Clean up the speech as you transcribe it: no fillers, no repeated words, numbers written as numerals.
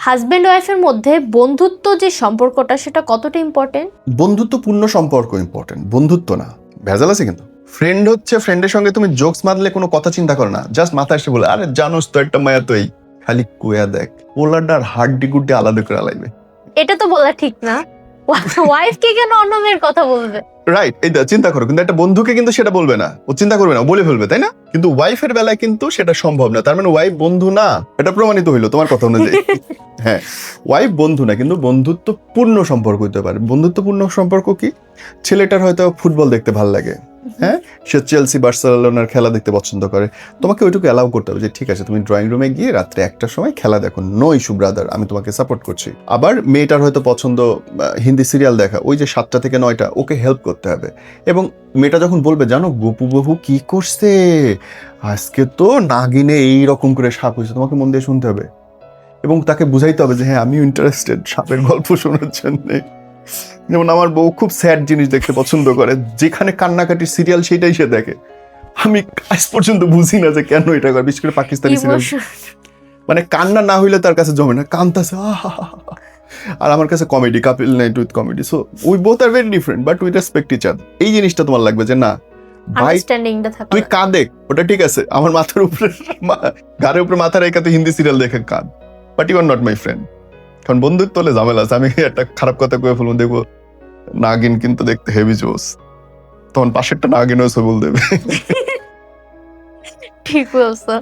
Husband ওয়াইফের মধ্যে বন্ধুত্ব যে সম্পর্কটা সেটা কতটা ইম্পর্টেন্ট? বন্ধুত্বপূর্ণ সম্পর্ক ইম্পর্টেন্ট, বন্ধুত্ব না। ভেজাল আছে কিন্তু। ফ্রেন্ড হচ্ছে, ফ্রেন্ডের সঙ্গে তুমি জোকস মারলে কোনো কথা চিন্তা করো না, জাস্ট মাথায় এসে বলে আরে জানোস তো একটা মায়া তো এই, খালি কুয়া দেখ পোলারটার হাড্ডি গুড্ডি আলাদা করে আলাইবে। এটা তো বলা ঠিক না। ওয়াইফ কে কেন অন্য মেয়ের কথা বলবে? রাইট, এইটা চিন্তা করো, কিন্তু একটা বন্ধুকে কিন্তু সেটা বলবে না, ও চিন্তা করবে না, ও বলে ফেলবে, তাই না? কিন্তু ওয়াইফের বেলায় কিন্তু সেটা সম্ভব না। তার মানে ওয়াইফ বন্ধু না, এটা প্রমাণিত হইলো তোমার কথা অনুযায়ী। হ্যাঁ, ওয়াইফ বন্ধু না, কিন্তু বন্ধুত্বপূর্ণ সম্পর্ক হতে পারে। বন্ধুত্বপূর্ণ সম্পর্ক কি? ছেলেটার হয়তো ফুটবল দেখতে ভালো লাগে, হ্যাঁ, সে চেলসি বার্সেলোনার খেলা দেখতে পছন্দ করে, তোমাকে ওইটুকু অ্যালাউ করতে হবে যে ঠিক আছে তুমি ড্রয়িং রুমে গিয়ে রাত্রে 1টার সময় খেলা দেখো, নো ইস্যু ব্রাদার, আমি তোমাকে সাপোর্ট করছি। আবার মেয়েটার হয়তো পছন্দ হিন্দি সিরিয়াল দেখা, ওই যে 7টা থেকে 9টা ওকে হেল্প করতে হবে। এবং মেয়েটা যখন বলবে জানো গপু বাবু কি করছে আজকে, তো নাগিনে এইরকম করে সাপ হয়েছে, তোমাকে মন দিয়ে শুনতে হবে এবং তাকে বুঝাইতে হবে যে হ্যাঁ আমিও ইন্টারেস্টেড সাপের গল্প শোনার জন্য। যেমন আমার বউ খুব স্যাড জিনিস দেখতে পছন্দ করে, যেখানে কান্নাকাটির সিরিয়াল সেটাই সে দেখে। আমি আজ পর্যন্ত বুঝি না যে কেন এটা করে, বিশেষ করে পাকিস্তানি সিরিয়াল। মানে কান্না না হইলে তার কাছে জমে না, কান্তাছে আর আমার কাছে comedy, Kapil night with comedy. So we both are very different but we respect each other. এই জিনিসটা তোমার লাগবে যে না ভাই আন্ডারস্ট্যান্ডিংটা থাকা। তুই কাঁদে ওটা ঠিক আছে, আমার মাথার উপরে ঘাড়ের উপরে মাথা রেখে তুই হিন্দি সিরিয়াল দেখে কাঁদ, but you are not my friend. কারণ বন্ধুত্ব হলে ঝামেলা আছে, আমি একটা খারাপ কথা কয়ে ফেলবো, দেখবো নাগিন কিন্তু দেখতে হেভি জোস, তখন পাশেরটা নাগিন হয়েছে বল দেবে। ঠিক বলছো।